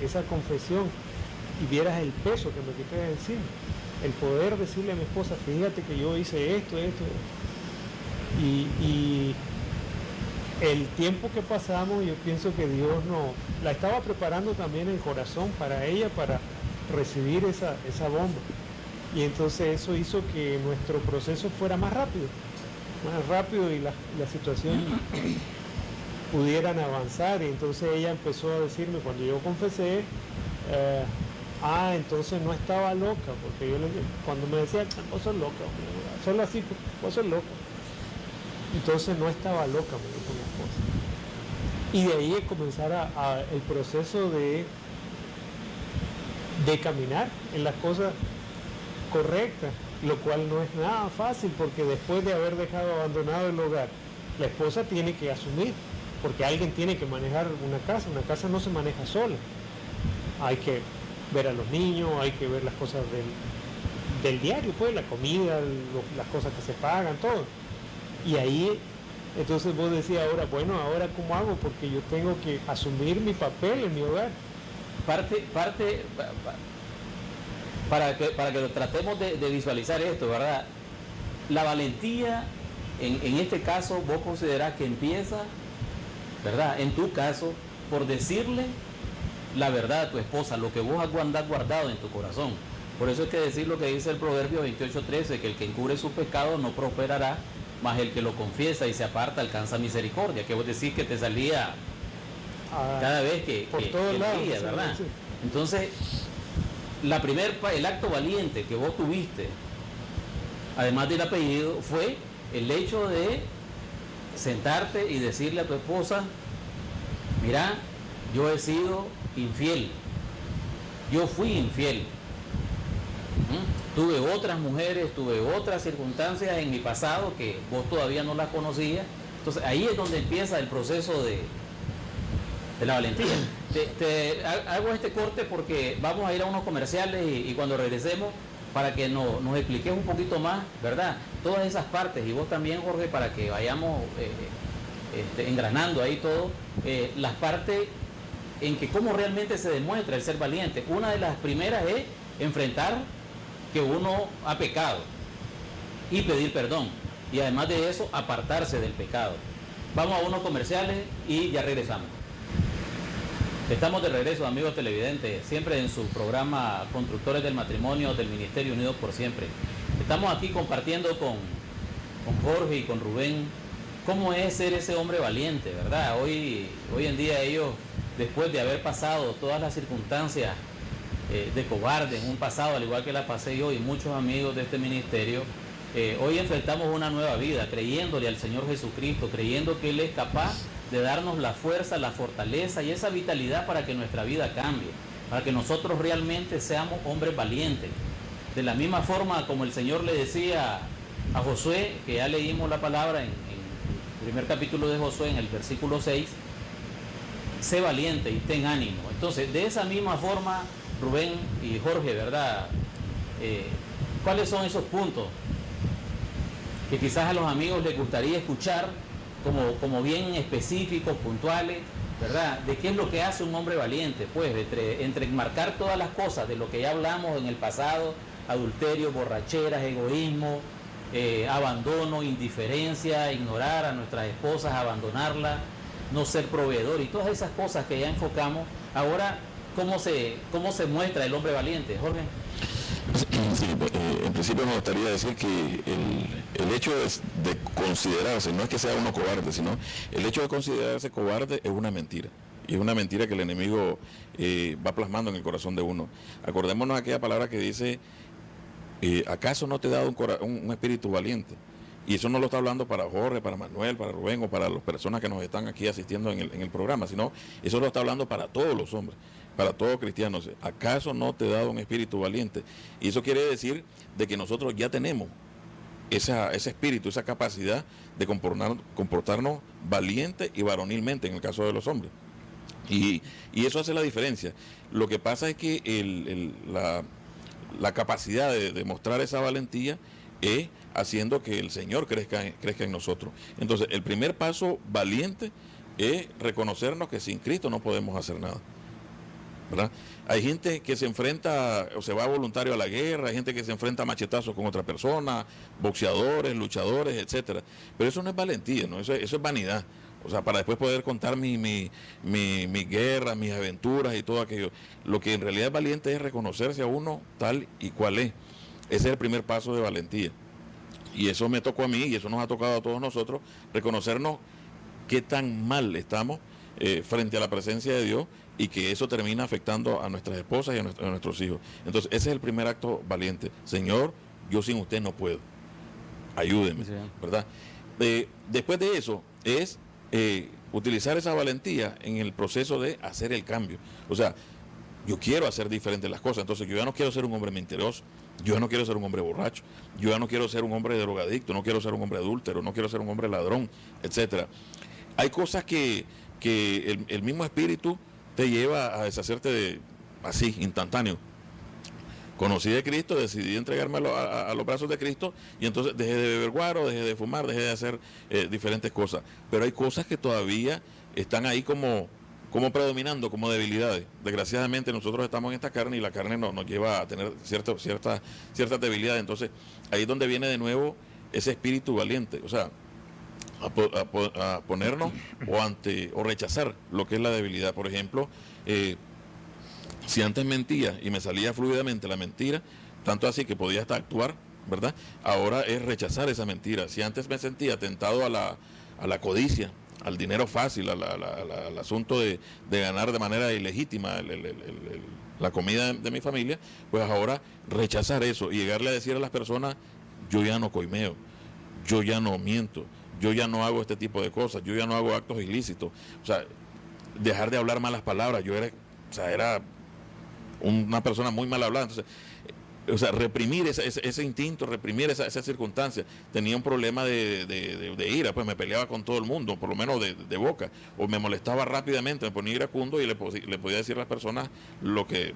Speaker 3: esa confesión, y vieras el peso que me quité de encima, el poder decirle a mi esposa, fíjate que yo hice esto. Y el tiempo que pasamos, yo pienso que Dios la estaba preparando también el corazón para ella, para recibir esa bomba. Y entonces eso hizo que nuestro proceso fuera más rápido y la situación pudieran avanzar. Y entonces ella empezó a decirme, cuando yo confesé, entonces no estaba loca, porque yo cuando me decía, vos sos loca, solo así, vos sos loca. Entonces no estaba loca, me dijo mi esposa. Y de ahí comenzar el proceso de caminar en las cosas correctas, lo cual no es nada fácil, porque después de haber dejado abandonado el hogar, la esposa tiene que asumir, porque alguien tiene que manejar una casa no se maneja sola, hay que ver a los niños, hay que ver las cosas del diario, pues la comida, las cosas que se pagan, todo. Y ahí, entonces vos decías ahora ¿cómo hago? Porque yo tengo que asumir mi papel en mi hogar.
Speaker 1: Para que lo tratemos de visualizar esto, ¿verdad? La valentía, en este caso, vos considerás que empieza, ¿verdad? En tu caso, por decirle la verdad a tu esposa, lo que vos has guardado en tu corazón. Por eso es que decir lo que dice el Proverbio 28:13, que el que encubre su pecado no prosperará, mas el que lo confiesa y se aparta alcanza misericordia, que vos decís que te salía cada vez que leías, ¿verdad? Sí. Entonces, el acto valiente que vos tuviste, además del apellido, fue el hecho de sentarte y decirle a tu esposa, mira, yo he sido infiel, yo fui infiel, tuve otras mujeres, tuve otras circunstancias en mi pasado que vos todavía no las conocías. Entonces ahí es donde empieza el proceso de la valentía. Hago este corte porque vamos a ir a unos comerciales y cuando regresemos, para que nos expliques un poquito más, ¿verdad? Todas esas partes, y vos también, Jorge, para que vayamos engranando ahí todo, las partes en que cómo realmente se demuestra el ser valiente. Una de las primeras es enfrentar que uno ha pecado y pedir perdón, y además de eso apartarse del pecado. Vamos a unos comerciales y ya regresamos. Estamos de regreso, amigos televidentes, siempre en su programa Constructores del Matrimonio del Ministerio Unidos por Siempre. Estamos aquí compartiendo con Jorge y con Rubén cómo es ser ese hombre valiente, ¿verdad? Hoy en día ellos, después de haber pasado todas las circunstancias de cobarde en un pasado, al igual que la pasé yo y muchos amigos de este ministerio, hoy enfrentamos una nueva vida, creyéndole al Señor Jesucristo, creyendo que Él es capaz de darnos la fuerza, la fortaleza y esa vitalidad para que nuestra vida cambie, para que nosotros realmente seamos hombres valientes. De la misma forma como el Señor le decía a Josué, que ya leímos la palabra en el primer capítulo de Josué, en el versículo 6, sé valiente y ten ánimo. Entonces, de esa misma forma, Rubén y Jorge, ¿verdad? ¿Cuáles son esos puntos que quizás a los amigos les gustaría escuchar como bien específicos, puntuales, ¿verdad? De qué es lo que hace un hombre valiente, pues, entre enmarcar todas las cosas de lo que ya hablamos en el pasado, adulterio, borracheras, egoísmo, abandono, indiferencia, ignorar a nuestras esposas, abandonarlas, no ser proveedor y todas esas cosas que ya enfocamos. Ahora, ¿cómo se muestra el hombre valiente, Jorge?
Speaker 2: Sí, en principio me gustaría decir que el hecho de considerarse, no es que sea uno cobarde, sino el hecho de considerarse cobarde es una mentira. Y es una mentira que el enemigo va plasmando en el corazón de uno. Acordémonos aquella palabra que dice, ¿acaso no te he dado un espíritu valiente? Y eso no lo está hablando para Jorge, para Manuel, para Rubén o para las personas que nos están aquí asistiendo en el programa, sino eso lo está hablando para todos los hombres, para todos cristianos. ¿Acaso no te he dado un espíritu valiente? Y eso quiere decir de que nosotros ya tenemos ese espíritu, esa capacidad de comportarnos valiente y varonilmente en el caso de los hombres. Y eso hace la diferencia. Lo que pasa es que la capacidad de mostrar esa valentía es haciendo que el Señor crezca en nosotros. Entonces, el primer paso valiente es reconocernos que sin Cristo no podemos hacer nada, ¿verdad? Hay gente que se enfrenta o se va voluntario a la guerra, hay gente que se enfrenta a machetazos con otra persona, boxeadores, luchadores, etcétera. Pero eso no es valentía, ¿no? Eso es vanidad. O sea, para después poder contar mi guerra, mis aventuras y todo aquello. Lo que en realidad es valiente es reconocerse a uno tal y cual es. Ese es el primer paso de valentía. Y eso me tocó a mí y eso nos ha tocado a todos nosotros, reconocernos qué tan mal estamos frente a la presencia de Dios y que eso termina afectando a nuestras esposas y a nuestros hijos. Entonces, ese es el primer acto valiente. Señor, yo sin usted no puedo. Ayúdeme, sí, ¿verdad? Después de eso es utilizar esa valentía en el proceso de hacer el cambio. O sea, yo quiero hacer diferentes las cosas, entonces yo ya no quiero ser un hombre mentiroso, yo ya no quiero ser un hombre borracho, yo ya no quiero ser un hombre drogadicto, no quiero ser un hombre adúltero, no quiero ser un hombre ladrón, etcétera. Hay cosas que el mismo espíritu te lleva a deshacerte así, instantáneo. Conocí de Cristo, decidí entregarme a los brazos de Cristo y entonces dejé de beber guaro, dejé de fumar, dejé de hacer diferentes cosas. Pero hay cosas que todavía están ahí como predominando, como debilidades. Desgraciadamente nosotros estamos en esta carne y la carne nos lleva a tener ciertas debilidades. Entonces ahí es donde viene de nuevo ese espíritu valiente, o sea, a ponernos o rechazar lo que es la debilidad. Por ejemplo, si antes mentía y me salía fluidamente la mentira, tanto así que podía hasta actuar, ¿verdad? Ahora es rechazar esa mentira. Si antes me sentía tentado a la codicia, al dinero fácil, al asunto de ganar de manera ilegítima la comida de mi familia, pues ahora rechazar eso y llegarle a decir a las personas, yo ya no coimeo, yo ya no miento, yo ya no hago este tipo de cosas, yo ya no hago actos ilícitos. O sea, dejar de hablar malas palabras. Yo era una persona muy mal hablada. Entonces, o sea, reprimir ese instinto, reprimir esa circunstancia. Tenía un problema de ira, pues me peleaba con todo el mundo, por lo menos de boca, o me molestaba rápidamente, me ponía iracundo y le podía decir a las personas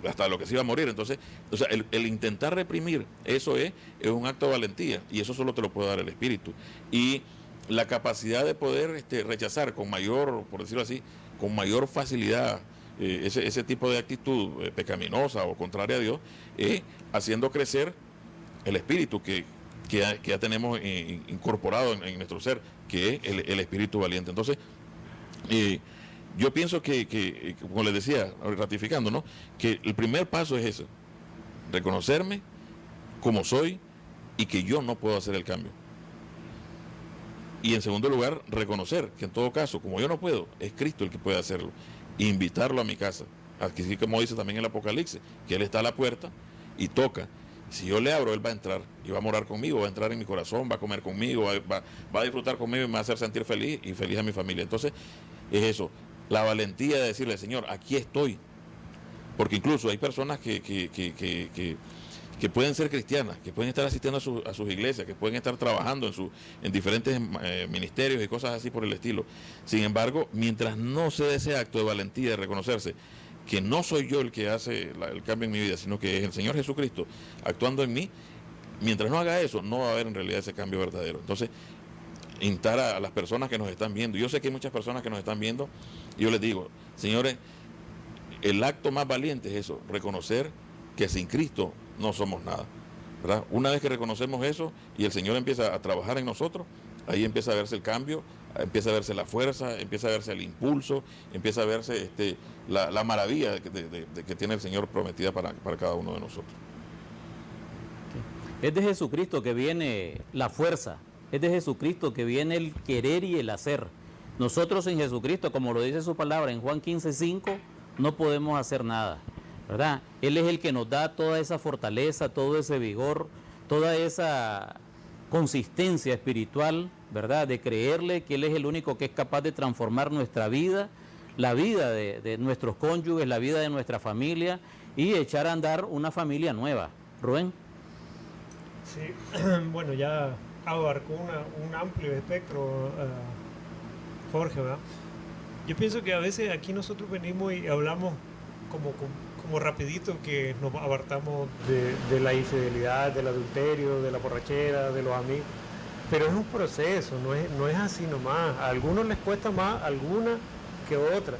Speaker 2: hasta lo que se iba a morir. Entonces, o sea, el intentar reprimir, eso es un acto de valentía, y eso solo te lo puede dar el Espíritu. Y la capacidad de poder rechazar con mayor, por decirlo así, con mayor facilidad ese tipo de actitud pecaminosa o contraria a Dios, haciendo crecer el espíritu que ya tenemos incorporado en nuestro ser, que es el espíritu valiente. Entonces, yo pienso que, como les decía, ratificando, ¿no?, que el primer paso es ese: reconocerme como soy y que yo no puedo hacer el cambio. Y en segundo lugar, reconocer que en todo caso, como yo no puedo, es Cristo el que puede hacerlo. Invitarlo a mi casa. Aquí sí, como dice también el Apocalipsis, que Él está a la puerta y toca. Si yo le abro, Él va a entrar y va a morar conmigo, va a entrar en mi corazón, va a comer conmigo, va a disfrutar conmigo y me va a hacer sentir feliz y feliz a mi familia. Entonces, es eso, la valentía de decirle, Señor, aquí estoy. Porque incluso hay personas que pueden ser cristianas, que pueden estar asistiendo a sus iglesias, que pueden estar trabajando en diferentes ministerios y cosas así por el estilo. Sin embargo, mientras no se dé ese acto de valentía, de reconocerse que no soy yo el que hace el cambio en mi vida, sino que es el Señor Jesucristo actuando en mí, mientras no haga eso, no va a haber en realidad ese cambio verdadero. Entonces, instar a las personas que nos están viendo, yo sé que hay muchas personas que nos están viendo, y yo les digo, señores, el acto más valiente es eso, reconocer que sin Cristo no somos nada, ¿verdad? Una vez que reconocemos eso y el Señor empieza a trabajar en nosotros, ahí empieza a verse el cambio, empieza a verse la fuerza, empieza a verse el impulso, empieza a verse la maravilla que tiene el Señor prometida para cada uno de nosotros.
Speaker 1: Es de Jesucristo que viene la fuerza, es de Jesucristo que viene el querer y el hacer. Nosotros sin Jesucristo, como lo dice su palabra en Juan 15:5, no podemos hacer nada, ¿verdad? Él es el que nos da toda esa fortaleza, todo ese vigor, toda esa consistencia espiritual, ¿verdad? De creerle que Él es el único que es capaz de transformar nuestra vida, la vida de nuestros cónyuges, la vida de nuestra familia y echar a andar una familia nueva. Rubén.
Speaker 3: Sí, bueno, ya abarcó un amplio espectro, Jorge, ¿verdad? Yo pienso que a veces aquí nosotros venimos y hablamos como rapidito, que nos apartamos de la infidelidad, del adulterio, de la borrachera, de los amigos, pero es un proceso, no es así nomás. A algunos les cuesta más alguna que otra.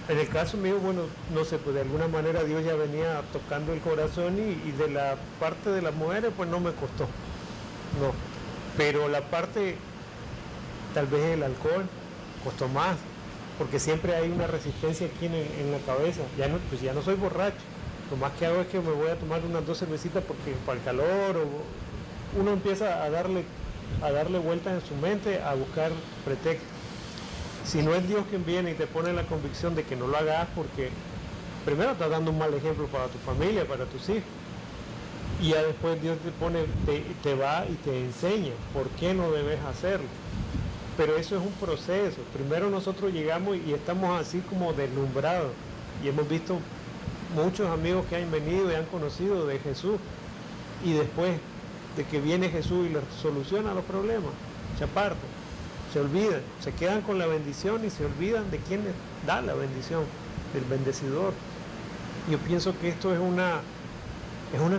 Speaker 3: En el caso mío, bueno, no sé, pues de alguna manera Dios ya venía tocando el corazón y de la parte de las mujeres pues no me costó, no. Pero la parte, tal vez el alcohol, costó más, porque siempre hay una resistencia aquí en la cabeza. Pues ya no soy borracho, lo más que hago es que me voy a tomar unas 2 cervecitas porque para el calor, o uno empieza a darle vueltas en su mente, a buscar pretextos. Si no es Dios quien viene y te pone la convicción de que no lo hagas, porque primero estás dando un mal ejemplo para tu familia, para tus hijos, y ya después Dios te va y te enseña por qué no debes hacerlo. Pero eso es un proceso. Primero nosotros llegamos y estamos así como deslumbrados, y hemos visto muchos amigos que han venido y han conocido de Jesús, y después de que viene Jesús y les soluciona los problemas, se apartan, se olvidan, se quedan con la bendición y se olvidan de quién les da la bendición, del bendecidor. Yo pienso que esto es una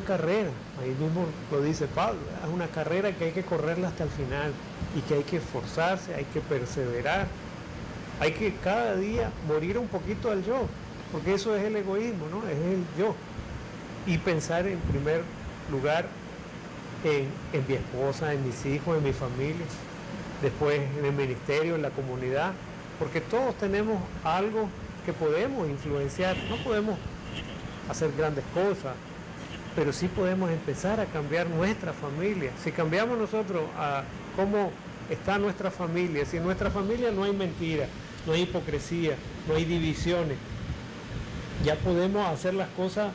Speaker 3: carrera, ahí mismo lo dice Pablo, es una carrera que hay que correrla hasta el final y que hay que esforzarse, hay que perseverar, hay que cada día morir un poquito al yo, porque eso es el egoísmo, ¿no? Es el yo, y pensar en primer lugar en mi esposa, en mis hijos, en mi familia, después en el ministerio, en la comunidad, porque todos tenemos algo que podemos influenciar. No podemos hacer grandes cosas, pero sí podemos empezar a cambiar nuestra familia. Si cambiamos nosotros a cómo está nuestra familia, si en nuestra familia no hay mentira, no hay hipocresía, no hay divisiones, ya podemos hacer las cosas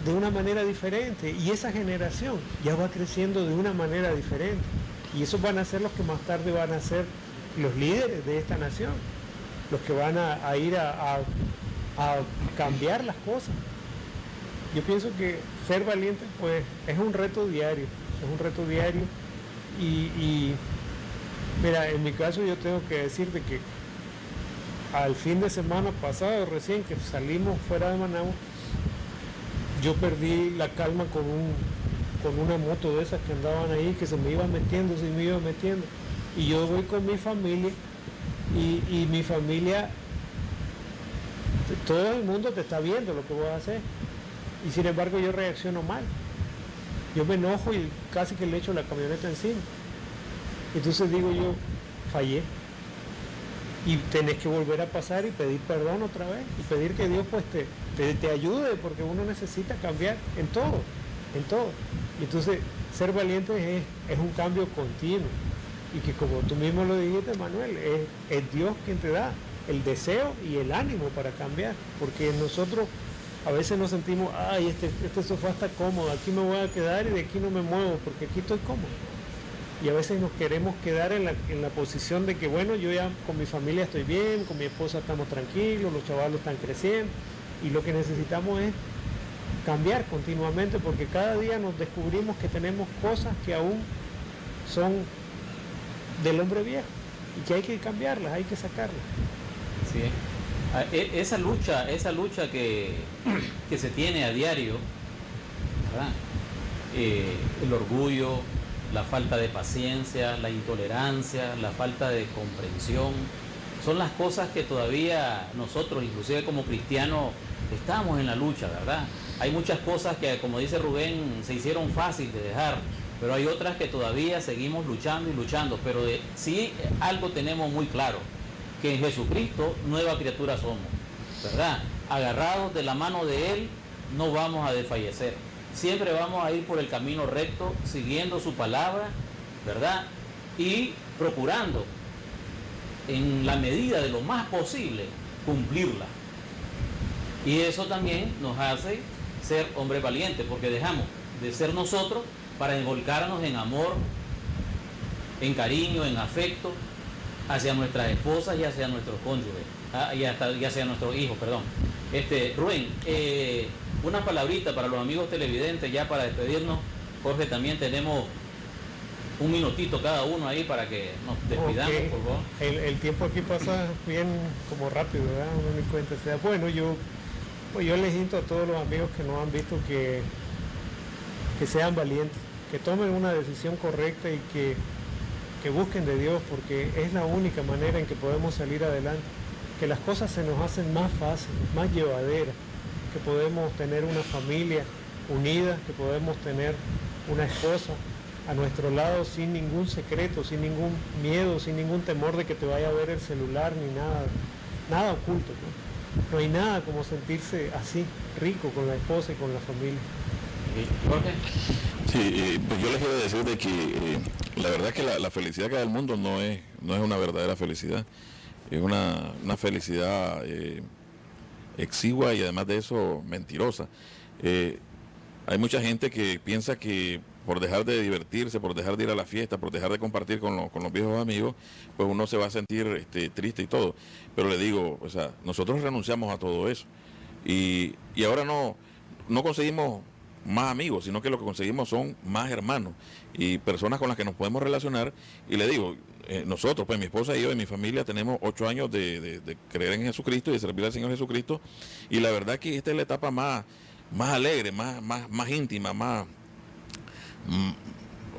Speaker 3: de una manera diferente, y esa generación ya va creciendo de una manera diferente, y esos van a ser los que más tarde van a ser los líderes de esta nación, los que van a ir a cambiar las cosas. Yo pienso que ser valiente pues es un reto diario, y mira, en mi caso yo tengo que decirte que al fin de semana pasado, recién que salimos fuera de Managua, yo perdí la calma con una moto de esas que andaban ahí, que se me iba metiendo, y yo voy con mi familia, y mi familia, todo el mundo te está viendo lo que voy a hacer, y sin embargo yo reacciono mal, yo me enojo y casi que le echo la camioneta encima. Entonces digo yo, fallé, y tenés que volver a pasar y pedir perdón otra vez, y pedir que Dios pues te ayude, porque uno necesita cambiar en todo. Y entonces ser valiente es un cambio continuo, y que, como tú mismo lo dijiste, Manuel, es Dios quien te da el deseo y el ánimo para cambiar, porque nosotros a veces nos sentimos, ay, este sofá está cómodo, aquí me voy a quedar y de aquí no me muevo porque aquí estoy cómodo. Y a veces nos queremos quedar en la posición de que, bueno, yo ya con mi familia estoy bien, con mi esposa estamos tranquilos, los chavalos están creciendo, y lo que necesitamos es cambiar continuamente, porque cada día nos descubrimos que tenemos cosas que aún son del hombre viejo y que hay que cambiarlas, hay que sacarlas.
Speaker 1: Sí. Esa lucha que se tiene a diario, ¿verdad? El orgullo, la falta de paciencia, la intolerancia, la falta de comprensión, son las cosas que todavía nosotros, inclusive como cristianos, estamos en la lucha, ¿verdad? Hay muchas cosas que, como dice Rubén, se hicieron fácil de dejar, pero hay otras que todavía seguimos luchando y luchando, pero sí algo tenemos muy claro, que en Jesucristo nueva criatura somos, ¿verdad? Agarrados de la mano de Él, no vamos a desfallecer. Siempre vamos a ir por el camino recto, siguiendo su palabra, ¿verdad? Y procurando, en la medida de lo más posible, cumplirla. Y eso también nos hace ser hombres valientes, porque dejamos de ser nosotros para envolcarnos en amor, en cariño, en afecto, hacia nuestras esposas y hacia nuestros cónyuges, y hacia nuestros hijos, perdón. Rubén, una palabrita para los amigos televidentes ya para despedirnos. Jorge, también tenemos un minutito cada uno ahí para que nos despidamos, okay. Por favor.
Speaker 3: El tiempo aquí pasa bien como rápido, ¿verdad? Uno ni cuenta se da. Bueno, yo les invito a todos los amigos que nos han visto que sean valientes, que tomen una decisión correcta y que busquen de Dios, porque es la única manera en que podemos salir adelante, que las cosas se nos hacen más fáciles, más llevaderas, que podemos tener una familia unida, que podemos tener una esposa a nuestro lado sin ningún secreto, sin ningún miedo, sin ningún temor de que te vaya a ver el celular ni nada oculto, ¿no? No hay nada como sentirse así, rico con la esposa y con la familia.
Speaker 1: Jorge.
Speaker 2: Sí, pues yo les quiero decir de que la verdad es que la felicidad que da el mundo no es una verdadera felicidad, es una felicidad exigua y además de eso mentirosa. Hay mucha gente que piensa que por dejar de divertirse, por dejar de ir a la fiesta, por dejar de compartir con los viejos amigos, pues uno se va a sentir triste y todo. Pero le digo, o sea, nosotros renunciamos a todo eso y ahora no conseguimos más amigos, sino que lo que conseguimos son más hermanos y personas con las que nos podemos relacionar. Y le digo, nosotros, pues mi esposa y yo y mi familia tenemos 8 años de creer en Jesucristo y de servir al Señor Jesucristo, y la verdad que esta es la etapa más alegre, más íntima,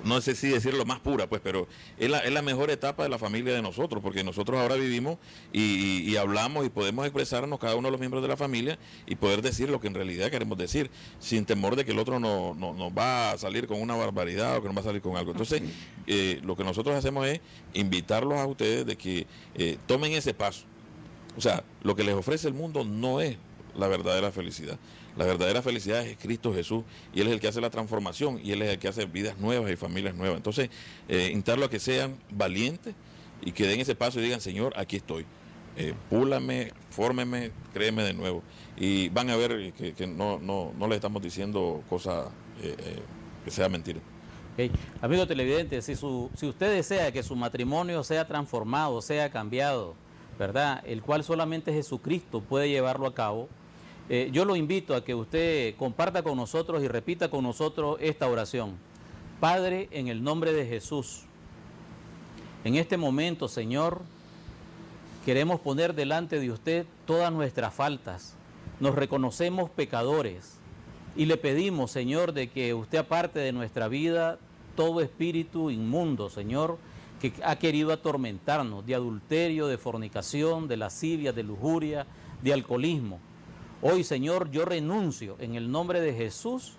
Speaker 2: no sé si decirlo más pura, pues, pero es la mejor etapa de la familia de nosotros, porque nosotros ahora vivimos y hablamos y podemos expresarnos cada uno de los miembros de la familia y poder decir lo que en realidad queremos decir, sin temor de que el otro nos va a salir con una barbaridad o que nos va a salir con algo. Entonces, lo que nosotros hacemos es invitarlos a ustedes de que tomen ese paso. O sea, lo que les ofrece el mundo no es la verdadera felicidad. La verdadera felicidad es Cristo Jesús, y Él es el que hace la transformación, y Él es el que hace vidas nuevas y familias nuevas. Entonces, invitarlos a que sean valientes y que den ese paso y digan, Señor, aquí estoy. Púlame, fórmeme, créeme de nuevo. Y van a ver que no les estamos diciendo cosas que sean mentiras.
Speaker 1: Okay. Amigo televidente, si usted desea que su matrimonio sea transformado, sea cambiado, ¿verdad?, el cual solamente Jesucristo puede llevarlo a cabo, yo lo invito a que usted comparta con nosotros y repita con nosotros esta oración. Padre, en el nombre de Jesús, en este momento, Señor, queremos poner delante de usted todas nuestras faltas. Nos reconocemos pecadores y le pedimos, Señor, de que usted aparte de nuestra vida todo espíritu inmundo, Señor, que ha querido atormentarnos, de adulterio, de fornicación, de lascivia, de lujuria, de alcoholismo. Hoy, Señor, yo renuncio en el nombre de Jesús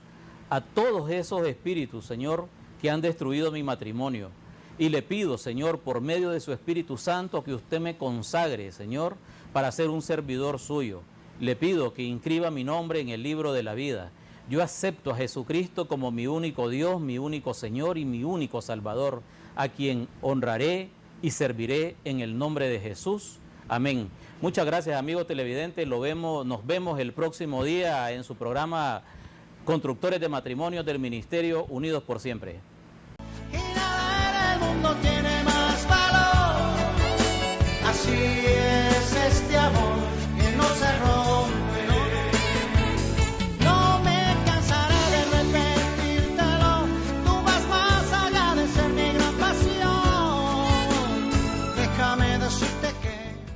Speaker 1: a todos esos espíritus, Señor, que han destruido mi matrimonio. Y le pido, Señor, por medio de su Espíritu Santo, que usted me consagre, Señor, para ser un servidor suyo. Le pido que inscriba mi nombre en el libro de la vida. Yo acepto a Jesucristo como mi único Dios, mi único Señor y mi único Salvador, a quien honraré y serviré en el nombre de Jesús. Amén. Muchas gracias, amigos televidentes. Nos vemos el próximo día en su programa Constructores de Matrimonios del Ministerio Unidos por Siempre.